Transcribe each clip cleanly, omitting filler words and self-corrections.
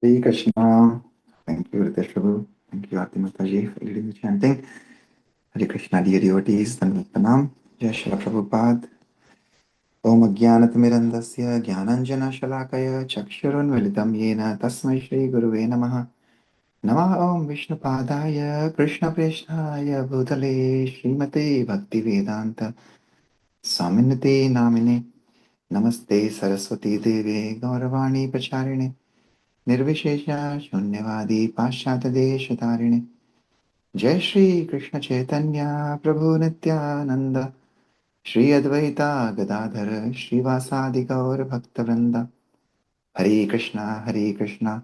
Hare Krishna. Thank you, Ritesh Prabhu. Thank you, Aarti Mataji, for leading the chanting. Hare Krishna, dear devotees. Tanvi Pranam. Jai Shri Prabhupada. Om Ajnanatimirandasya Jnananjana Shalakaya Chakshurunmilitam Yena Tasmai Shri Guruve Namaha. Namah Om Vishnupadaya Krishna Preshnaya Bhutale Srimate Bhaktivedanta Swaminate Namine Namaste Saraswati Deve Gauravani Pacharine Nirvishesha Shunyavadi Paschatadeshatarini Jai Shri Krishna Chaitanya Prabhu Nityananda Shri Advaita Gadadhara Srivasadi Gaur Bhaktavranda Hare Krishna Hare Krishna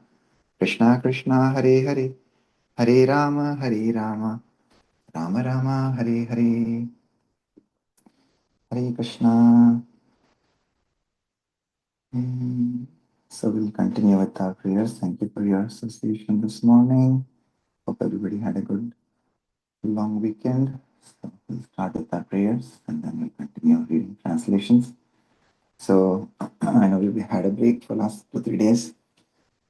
Krishna Krishna Hare Hare Hare Rama Hare Rama Rama Rama Hare Hare Hare Krishna. So we'll continue with our prayers. Thank you for your association this morning. Hope everybody had a good long weekend. So we'll start with our prayers and then we'll continue reading translations. So I know we had a break for last 2-3 days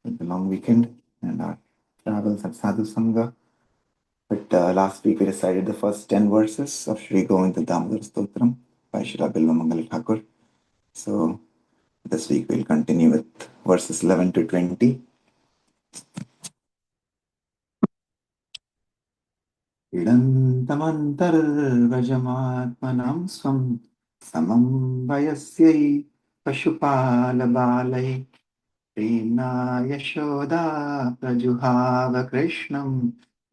with the long weekend and our travels at Sadhu Sanga. But last week we recited the first 10 verses of Sri Govinda Damodar Stotram by Srila Bilva Mangal Thakur. So this week we'll continue with verses 11 to 20. इडन्तमन्तर्वजमात्मनं स्वं समं वयस्यै पशुपालबालै प्रेम्णा यशोदा प्रजुहाव कृष्णं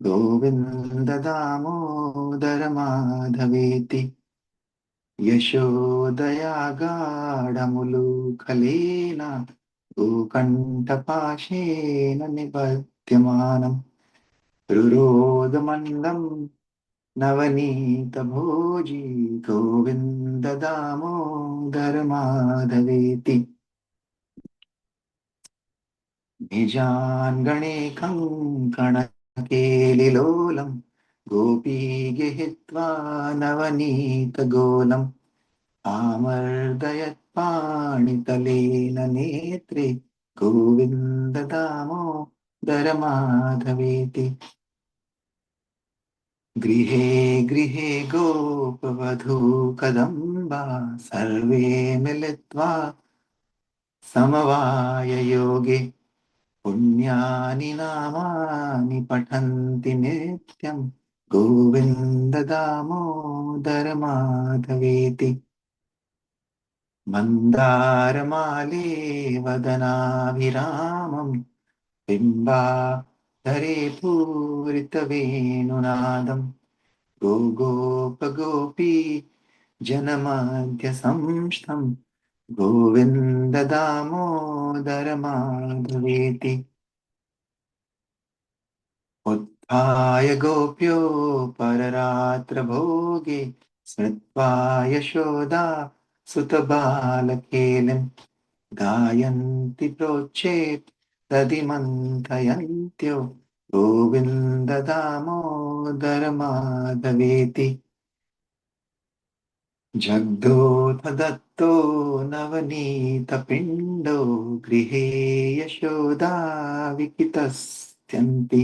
गोविन्ददामोदरमाधवेति यशोदया गाढमुलूखलेन गोकण्ठपाशेन निबध्यमानम् रुरोदमण्डं नवनीतभोजी गोविन्ददामोदरमाधवेति निजान्गणेकं कणकेलिलोलं गोपीगृहीत्वा नवनीतगोलम् आमर्दयत्पाणितलेन नेत्रे गोविन्ददामोदरमाधवेति गृहे गृहे गोपवधूकदम्बा सर्वे मिलित्वा समवाययोगे पुण्यानि नामानि पठन्ति नित्यं गोविन्ददामोदरमाधवेति मन्दारमाले वदनाभिरामं बिम्बाधरे पूरितवेणुनादम् गोगोपगोपी जनमध्य संस्थं गोविन्ददामोदरमाधवेति उत्थाय गोप्यो पररात्रभोगे स्मृत्वा यशोदा सुतबालकेलिं गायन्ति प्रोच्चेत् दधिमन्थयन्त्यो गोविन्ददामोदरमाधवेति जग्धोऽथ दत्तो नवनीतपिण्डो गृहे यशोदा विकितस्त्यन्ति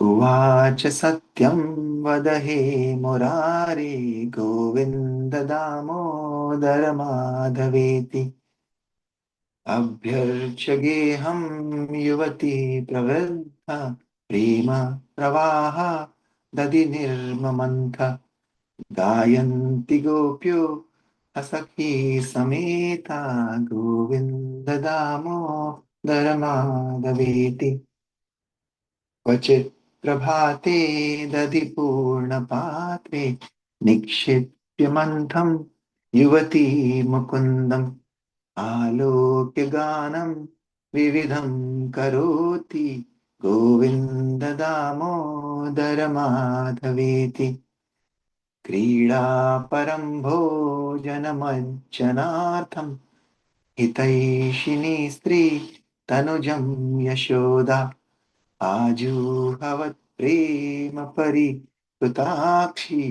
उवाच सत्यं वद हे मुरारे गोविन्ददामोदरमाधवेति अभ्यर्च्य गेहं युवती प्रवृद्धा प्रेम प्रवाह दधि निर्ममन्थ गायन्ति गोप्यो असखी समेता गोविन्ददामोदरमाधवेति क्वचित् प्रभाते दधि पूर्णपात्रे निक्षिप्य मन्थं युवती मुकुन्दम् आलोक्य गानं विविधं करोति गोविन्ददामोदरमाधवेति क्रीडापरं भोजनमज्जनार्थं हितैषिणी स्त्री तनुजं यशोदा आजूहवत् प्रेम परिकृताक्षी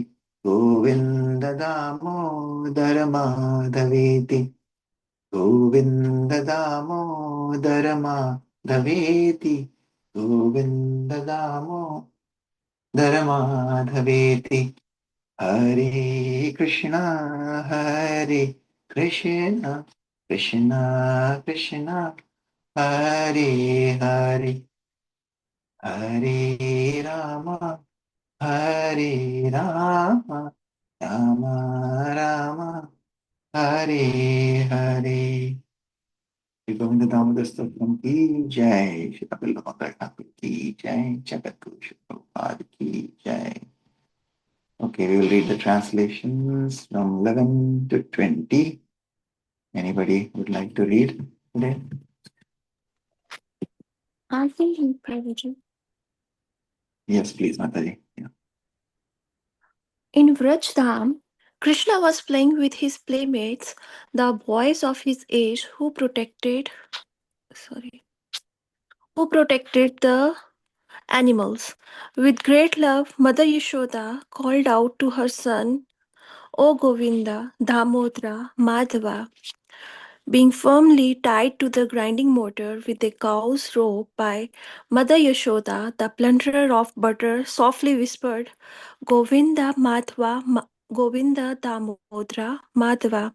गोविन्ददामोदरमाधवेति Govinda Damodara Madhaveti, Govinda Damodara Madhaveti, Hare Krishna, Hare Krishna, Krishna Krishna, Hare Hare, Hare Rama, Hare Rama, Rama Rama, Hare Hare. Shri Govind Damodar stotram की जय, श्री कपिल ठाकुर की जय, जगत गुरु श्री प्रभुपाद की जय. Okay, we will read the translations from 11 to 20. Anybody would like to read today? I can read, Prabhuji. Yes, please, Mataji. Yeah. In Vraj Krishna was playing with his playmates, the boys of his age who protected the animals. With great love, Mother Yashoda called out to her son, O Govinda, Damodara, Madhava, being firmly tied to the grinding mortar with a cow's rope by Mother Yashoda, the plunderer of butter softly whispered, Govinda Madhva, Govinda Damodara, Madhava.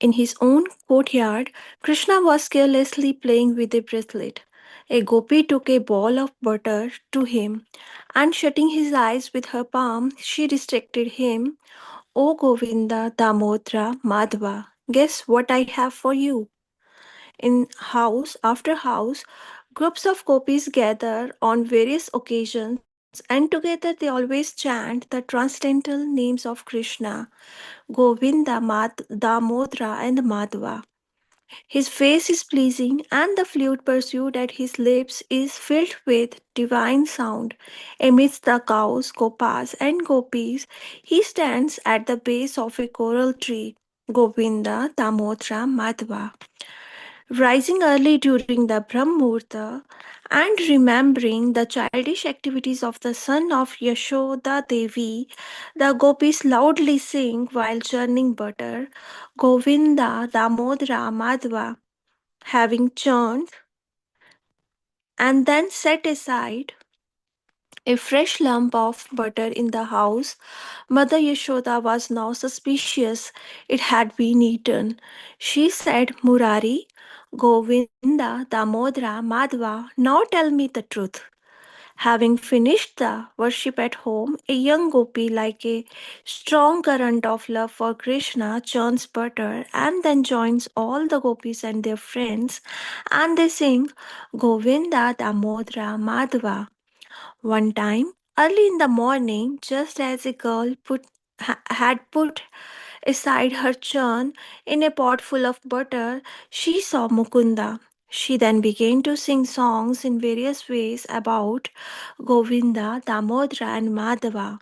In his own courtyard, Krishna was carelessly playing with a bracelet. A gopi took a ball of butter to him, and shutting his eyes with her palm, she distracted him. O Govinda Damodara Madhva, guess what I have for you? In house after house, groups of gopis gather on various occasions, and together they always chant the transcendental names of Krishna, Govinda, Damodara, and Madhva. His face is pleasing, and the flute pursued at his lips is filled with divine sound. Amidst the cows, gopas, and gopis, he stands at the base of a coral tree, Govinda, Damodara, Madhva. Rising early during the Brahmurta and remembering the childish activities of the son of Yashoda Devi, the gopis loudly sing while churning butter, Govinda, Damodara, Madhva. Having churned and then set aside a fresh lump of butter in the house, Mother Yashoda was now suspicious it had been eaten. She said, Murari, Govinda, Damodara, Madhva, now tell me the truth. Having finished the worship at home, a young gopi, like a strong current of love for Krishna, churns butter and then joins all the gopis and their friends, and they sing Govinda, Damodara, Madhva. One time, early in the morning, just as a girl had put aside her churn in a pot full of butter, she saw Mukunda. She then began to sing songs in various ways about Govinda, Damodara, and Madhava.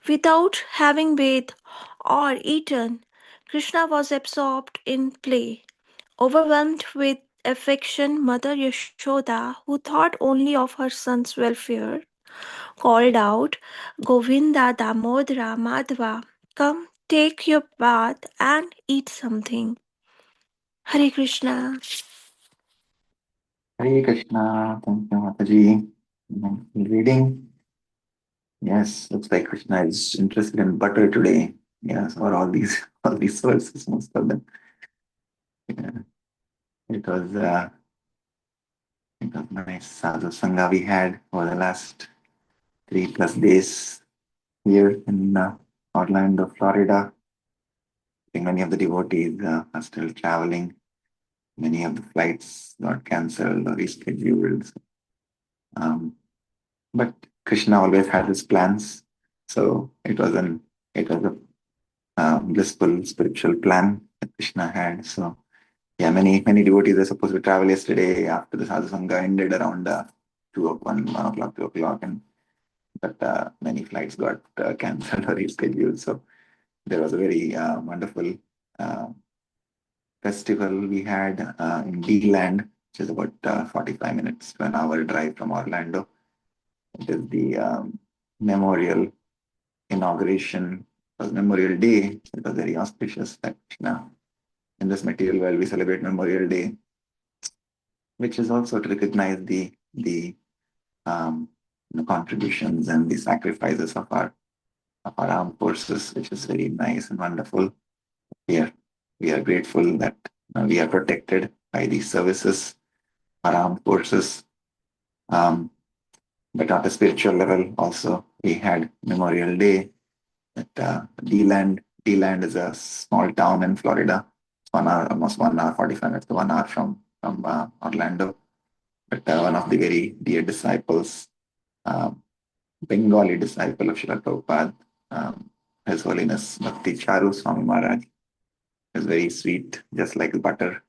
Without having bathed or eaten, Krishna was absorbed in play. Overwhelmed with affection, Mother Yashoda, who thought only of her son's welfare, called out, Govinda, Damodara, Madhava, come take your bath and eat something. Hare Krishna. Hare Krishna. Thank you, Mataji. Reading. Yes, looks like Krishna is interested in butter today. Yes, or all these verses, most of them. Yeah. It was nice Sadhu Sanga we had over the last 3+ days here in Orlando, Florida. I think many of the devotees are still traveling. Many of the flights got cancelled or rescheduled. But Krishna always had his plans, so it was a blissful spiritual plan that Krishna had. So yeah, many devotees were supposed to travel yesterday after the Sadhu Sangha ended around 1 o'clock, 2 o'clock, and but many flights got cancelled or rescheduled. So there was a very wonderful uh, festival we had in D-Land, which is about 45 minutes to an hour drive from Orlando. It is the memorial inauguration. It was Memorial Day. It was very auspicious that Krishna in this material world, we celebrate Memorial Day, which is also to recognize the um, contributions and the sacrifices of our armed forces, which is very nice and wonderful. We are we are grateful that we are protected by these services, our armed forces. Um, but at a spiritual level, also we had Memorial Day at D-Land. D-Land is a small town in Florida. It's 1 hour, almost 1 hour, 45 minutes to 1 hour from Orlando. But one of the very dear disciples, um, Bengali disciple of Srila Prabhupada, His Holiness Bhakti Caru Swami Maharaj, is very sweet, just like butter,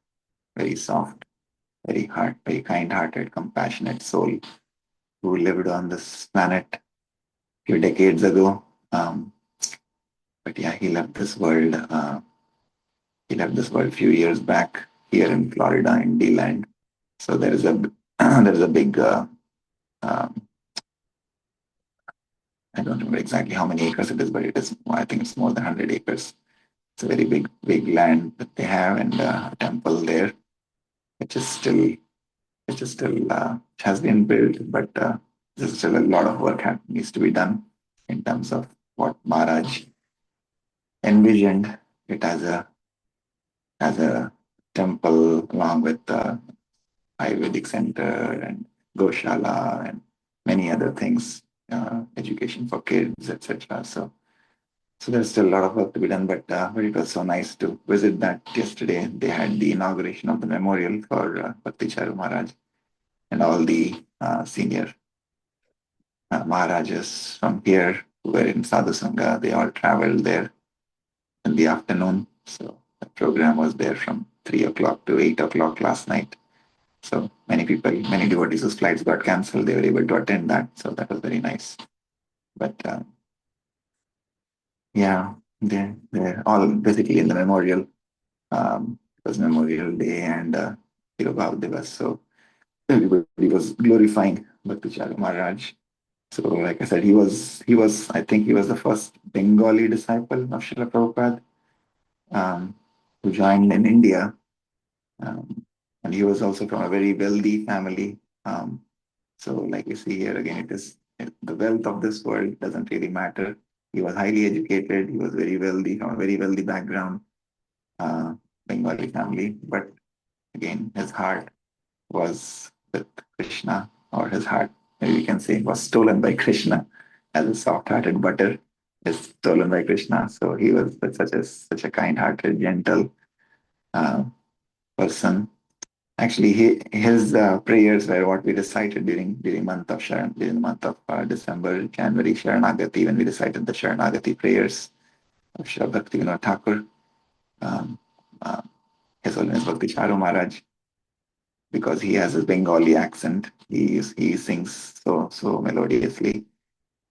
very soft, very kind-hearted, compassionate soul who lived on this planet a few decades ago. But yeah, he left this world. He left this world a few years back here in Florida in D-Land. So there is a there is a big. Um, I don't remember exactly how many acres it is, but it is. I think it's more than 100 acres. It's a very big land that they have, and a temple there, which is still has been built, but there's still a lot of work needs to be done in terms of what Maharaj envisioned it as a temple along with the Ayurvedic center and Goshala and many other things, education for kids, etc. So there's still a lot of work to be done, but it was so nice to visit that yesterday. They had the inauguration of the memorial for Bhakti Charu Maharaj and all the senior Maharajas from here who were in Sadhu Sanga. They all traveled there in the afternoon. So the program was there from 3 o'clock to 8 o'clock last night. So many people, many devotees whose flights got cancelled, they were able to attend that. So that was very nice. But yeah, they're all basically in the memorial. It was Memorial Day and Tirobhav Divas. So everybody was glorifying Bhakti Charu Maharaj. So, like I said, I think he was the first Bengali disciple of Srila Prabhupada who joined in India. Um, and he was also from a very wealthy family. So, like we see here again, the wealth of this world doesn't really matter. He was highly educated. He was very wealthy from a very wealthy background, uh, Bengali family. But again, his heart was with Krishna, or his heart, maybe we can say, was stolen by Krishna, as a soft-hearted butter is stolen by Krishna. So he was such a kind-hearted, gentle uh, person. Actually, his prayers were what we recited during during the month of December, January, Sharanagati, when we recited the Sharanagati prayers of Shri Bhakti Vinod Thakur, um, uh, His Holiness Bhakti Charu Maharaj, because he has his Bengali accent. He sings so melodiously.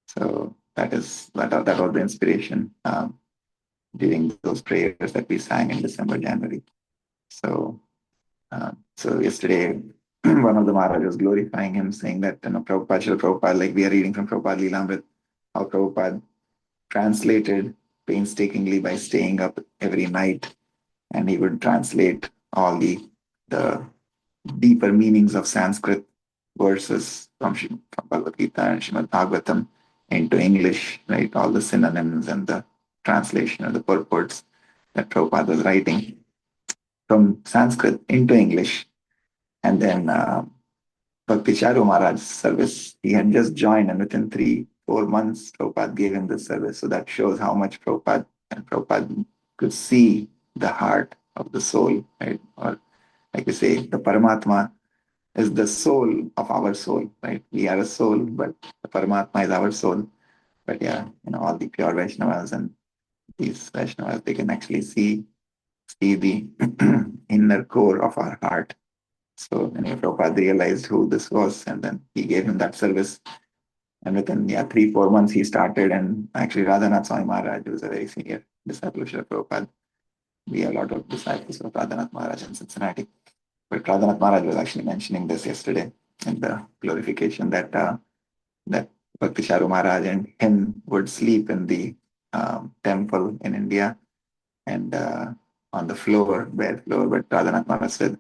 So that was the inspiration during those prayers that we sang in December, January. So so yesterday, one of the Maharaj was glorifying him, saying that Prabhupada, Srila Prabhupada, like we are reading from Prabhupada Lilamrit, how Prabhupada translated painstakingly by staying up every night, and he would translate all the deeper meanings of Sanskrit verses from Bhagavad Gita and Srimad Bhagavatam into English, right? All the synonyms and the translation of the purports that Prabhupada was writing from Sanskrit into English. And then Bhakti Charu Maharaj's service, he had just joined, and within 4 months, Prabhupada gave him this service. So that shows how much Prabhupada could see the heart of the soul, right? Or like we say, the Paramatma is the soul of our soul, right? We are a soul, but the Paramatma is our soul. But yeah, all the pure Vaishnavas and these Vaishnavas, they can actually see the inner core of our heart. So Prabhupada realized who this was, and then he gave him that service. And within 3-4 months, he started. And actually, Radhanath Swami Maharaj was a very senior disciple of Srila Prabhupada. We have a lot of disciples of Radhanath Maharaj in Cincinnati. But Radhanath Maharaj was actually mentioning this yesterday in the glorification that Bhakti Charu Maharaj and him would sleep in the temple in India, and on the floor, bare floor. But Radhanath Maharaj said,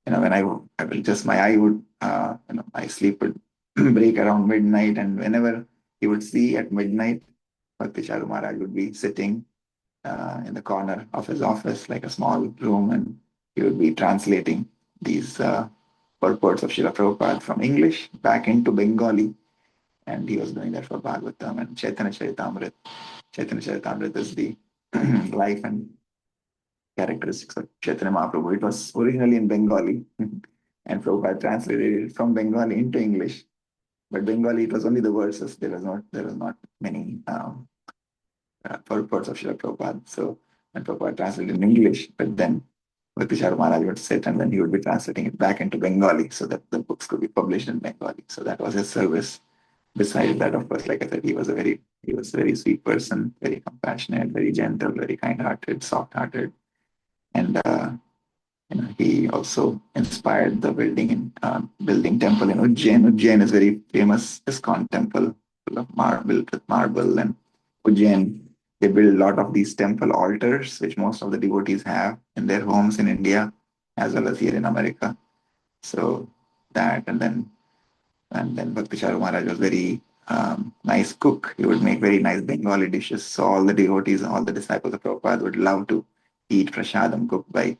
when I will just, my eye would, my sleep would break around midnight, and whenever he would see at midnight, Bhakti Charu Maharaj would be sitting in the corner of his office, like a small room, and he would be translating these purports of Srila Prabhupada from English back into Bengali, and he was doing that for Bhagavatam and Chaitanya Charitamrita. Chaitanya Charitamrita is the life and characteristics of Chaitanya Mahaprabhu. It was originally in Bengali, and Prabhupada translated it from Bengali into English. But Bengali, it was only the verses. There was not many purports of Srila Prabhupada. So when Prabhupada translated in English, but then Bhakti Maharaj would sit and then he would be translating it back into Bengali so that the books could be published in Bengali. So that was his service. Besides that, of course, like I said, he was a very sweet person, very compassionate, very gentle, very kind-hearted, soft-hearted, and he also inspired the building temple in Ujjain. Ujjain is very famous ISKCON temple, full of marble with marble, and Ujjain, they build a lot of these temple altars, which most of the devotees have in their homes in India as well as here in America. So that, and then Bhakti Charu Maharaj was very nice cook. He would make very nice Bengali dishes. So all the devotees, all the disciples of Prabhupada would love to eat prasadam cooked by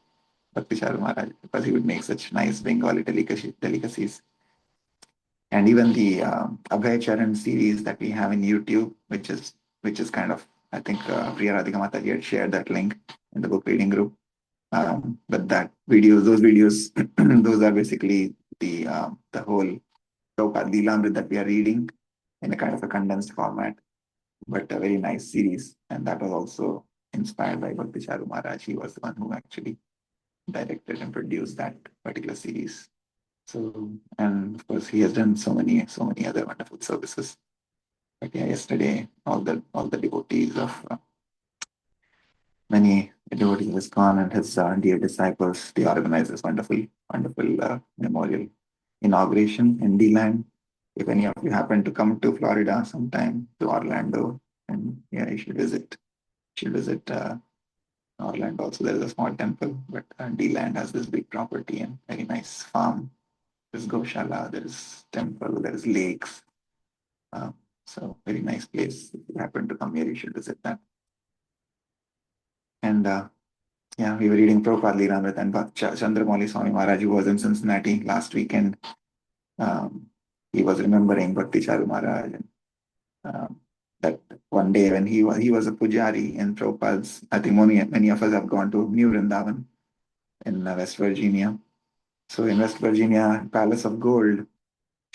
Bhakti Charu Maharaj because he would make such nice Bengali delicacies. And even the Abhay Charan series that we have in YouTube, which is kind of, I think Priya Radhika Mataji had shared that link in the book reading group. But those videos, those are basically the whole Prabhupada Leelamrit that we are reading in a kind of a condensed format, but a very nice series. And that was also inspired by Bhakti Charu Maharaj. He was the one who actually directed and produced that particular series. So, and of course, he has done so many other wonderful services. But yeah, yesterday, all the devotees of many devotees of ISKCON and his dear disciples, they organized this wonderful memorial inauguration in D-Land. If any of you happen to come to Florida sometime, to Orlando, and yeah, you should visit. Orlando also. There is a small temple, but D-Land has this big property and very nice farm. There's Goshala, there is temple, there is lakes. So very nice place. If you happen to come here, you should visit that. And yeah, we were reading Prabhupada Leelamrit and Chandramauli Swami Maharaj, who was in Cincinnati last weekend. He was remembering Bhakti Charu Maharaj. And, that one day when he was a pujari in Prabhupada's, I think many of us have gone to New Vrindavan in West Virginia. So in West Virginia, Palace of Gold,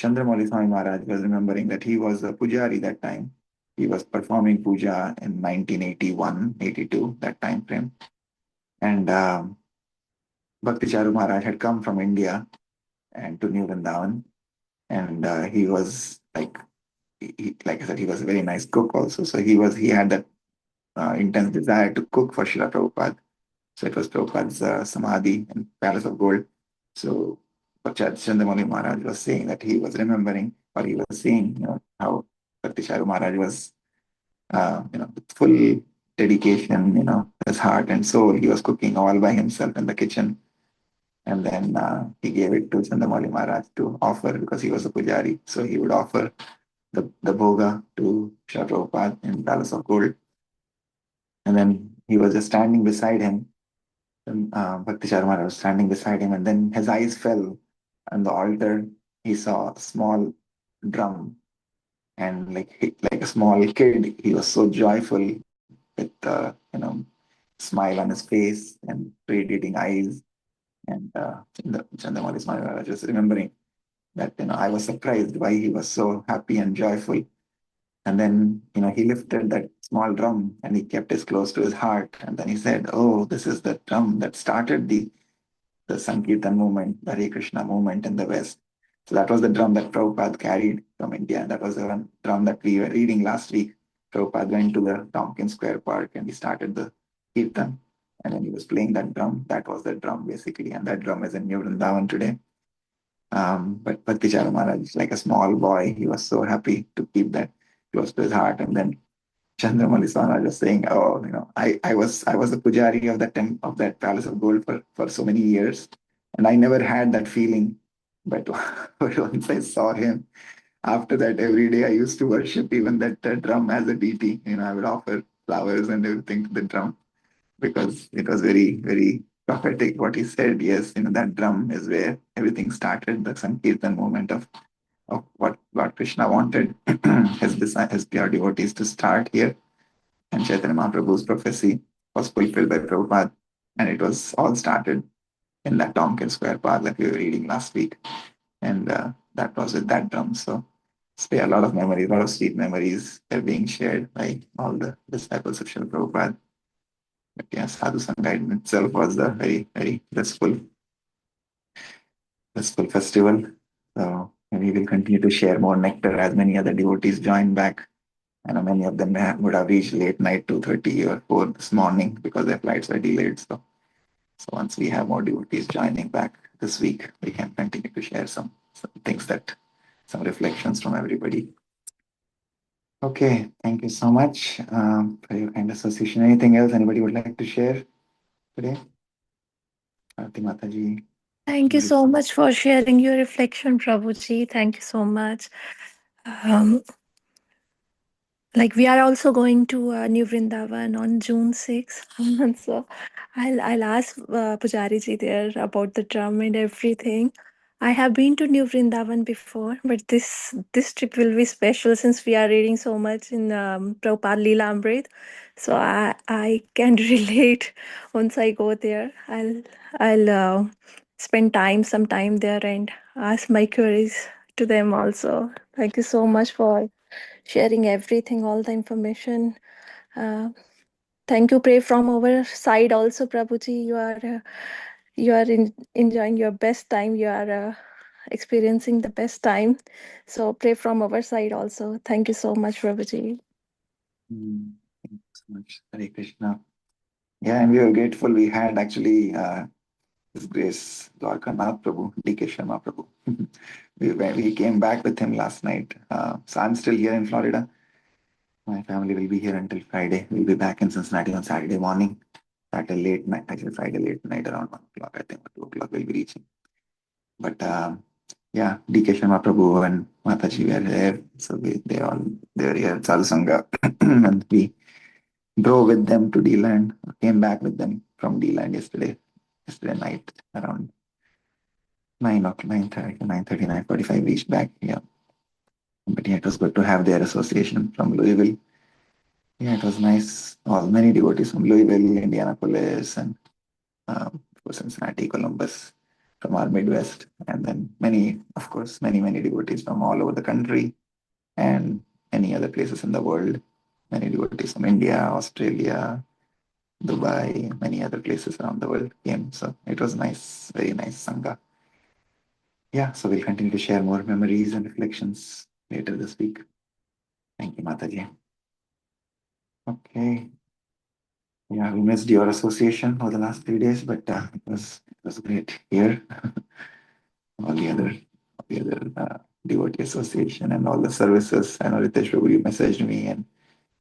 Chandramauli Swami Maharaj was remembering that he was a pujari that time. He was performing puja in 1981, 82, that time frame. And Bhakti Charu Maharaj had come from India and to New Vrindavan. And he was like I said, he was a very nice cook also. So he had that intense desire to cook for Srila Prabhupada. So it was Prabhupada's Samadhi in Palace of Gold. So Chandramauli Maharaj was saying that he was remembering, or he was seeing, how Bhakti Charu Maharaj was, with full dedication, his heart and soul. He was cooking all by himself in the kitchen. And then he gave it to Chandramauli Maharaj to offer because he was a pujari. So he would offer the bhoga to Srila Prabhupada in Palace of Gold. And then he was just standing beside him. And, Bhakti Charu Maharaj was standing beside him, and then his eyes fell on the altar. He saw a small drum, and like a small kid, he was so joyful with smile on his face and radiating eyes. And Chandramauli Swami Maharaj was remembering that I was surprised why he was so happy and joyful. And then, he lifted that small drum and he kept it close to his heart. And then he said, "Oh, this is the drum that started the Sankirtan movement, the Hare Krishna movement in the West." So that was the drum that Prabhupada carried from India. That was the one drum that we were reading last week. Prabhupada went to the Tompkins Square Park and he started the Kirtan. And then he was playing that drum. That was the drum, basically. And that drum is in New Vrindavan today. But Bhakti Charu Maharaj, like a small boy, he was so happy to keep that close to his heart. And then Chandramali Swana just saying, "Oh, I was the pujari of that Palace of Gold for so many years, and I never had that feeling. But, but once I saw him, after that, every day I used to worship even that drum as a deity. I would offer flowers and everything to the drum because it was very, very prophetic what he said. Yes, that drum is where everything started, the Sankirtan movement of what Lord Krishna wanted his pure devotees to start here. And Chaitanya Mahaprabhu's prophecy was fulfilled by Prabhupada. And it was all started in that Tompkins Square Park that we were reading last week. And that was with that drum. So a lot of memories, a lot of sweet memories are being shared by all the disciples of Srila Prabhupada. But yes, Sadhu Sanga in itself was a very, very blissful festival. So we will continue to share more nectar as many other devotees join back. And many of them would have reached late night, 2:30 or 4 this morning because their flights were delayed. So once we have more devotees joining back this week, we can continue to share some things some reflections from everybody. Okay, thank you so much for your kind association. Anything else anybody would like to share today? Aarti Mataji. Thank you so much for sharing your reflection, Prabhuji. Thank you so much. Um, like we are also going to New Vrindavan on June 6th. So I'll ask Pujari ji there about the drum and everything. I have been to New Vrindavan before, but this trip will be special since we are reading so much in Prabhupada Leela Amrit. So I can relate. Once I go there, I'll spend some time there and ask my queries to them also. Thank you so much for sharing everything, all the information. Uh, Thank you. Pray from our side also, Prabhuji. You are enjoying your best time. You are experiencing the best time. So pray from our side also. Thank you so much, Prabhuji. Thank you so much, Hare Krishna. Yeah, and we were grateful. We had actually His Grace Dwarkanath Prabhu, D.K. Sharma Prabhu. we came back with him last night. So I'm still here in Florida. My family will be here until Friday. We'll be back in Cincinnati on Saturday morning. Saturday late night, actually Friday late night around 1 o'clock, I think, or 2 o'clock we'll be reaching. But yeah, D.K. Sharma Prabhu and Mataji were there. So they were here at Sadhu Sangha. And we drove with them to D-Land, came back with them from D-Land yesterday night around 9 o'clock, 9:30, 9:30, 9:45 reached back. Yeah. But yeah, it was good to have their association from Louisville. Yeah, it was nice. All many devotees from Louisville, Indianapolis, and Cincinnati, Columbus, from our Midwest, and then many, of course, many devotees from all over the country and many other places in the world. Many devotees from India, Australia, Dubai, many other places around the world came. So it was nice, very nice Sangha. Yeah, so we'll continue to share more memories and reflections later this week. Thank you, Mataji. Okay. Yeah, we missed your association for the last 3 days, but it was great here. all the other devotee association and all the services. I know Ritesh Prabhu, you messaged me, and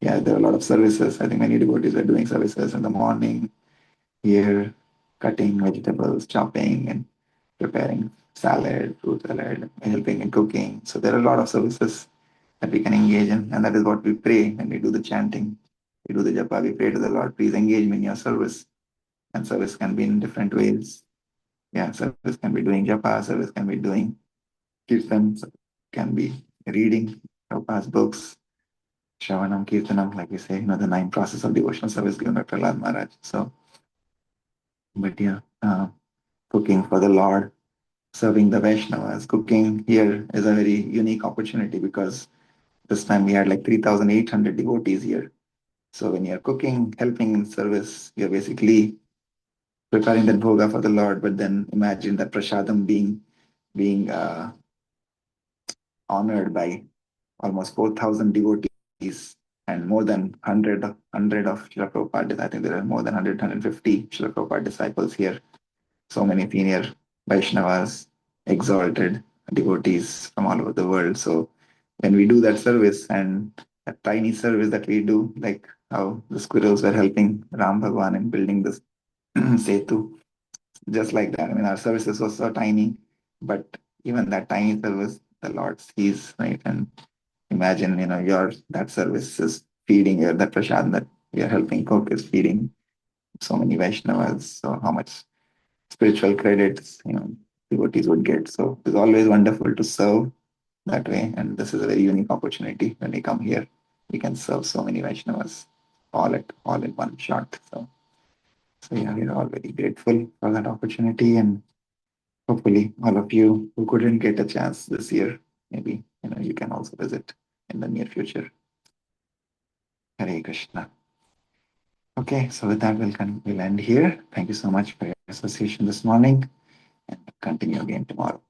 yeah, there are a lot of services. I think many devotees are doing services in the morning here, cutting vegetables, chopping, and preparing salad, fruit salad, helping in cooking. So there are a lot of services that we can engage in, and that is what we pray when we do the chanting. We do the japa, we pray to the Lord, please engage me in your service. And service can be in different ways. Yeah, service can be doing japa, service can be doing kirtan, can be reading Prabhupada's books, Shravanam, Kirtanam, like we say, the 9 process of devotional service given by Prahlad Maharaj. So, but yeah, cooking for the Lord, serving the Vaishnavas. Cooking here is a very unique opportunity because this time we had like 3,800 devotees here. So when you're cooking, helping in service, you're basically preparing that bhoga for the Lord. But then imagine that prasadam being honored by almost 4,000 devotees and more than 100 of Srila Prabhupada. I think there are more than 100, 150 Srila Prabhupada disciples here. So many senior Vaishnavas, exalted devotees from all over the world. So when we do that service and that tiny service that we do, like how the squirrels were helping Ram Bhagwan in building this Setu, just like that. I mean, our services were so tiny, but even that tiny service, the Lord sees, right? And imagine, your that service is feeding your that prasad that we are helping cook is feeding so many Vaishnavas. So how much spiritual credits, devotees would get. So it's always wonderful to serve that way. And this is a very unique opportunity when we come here. We can serve so many Vaishnavas all in one shot. So yeah, we're all very grateful for that opportunity. And hopefully all of you who couldn't get a chance this year, maybe you can also visit in the near future. Hare Krishna. Okay, so with that we'll end here. Thank you so much for your association this morning, and we'll continue again tomorrow.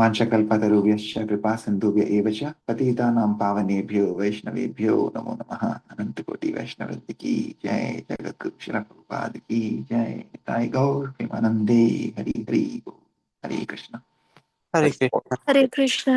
वाञ्छकल्पतरुभ्यश्च कृपा सिन्धुभ्य एव च पतितानां पावनेभ्यो वैष्णवेभ्यो नमो नमः। अनंतकोटि वैष्णव की जय। जगत श्री प्रभुपाद की जय। निताय गौर प्रेमानंदे। हरि हरि बोल। हरे Krishna. Hare Krishna. Hare Krishna.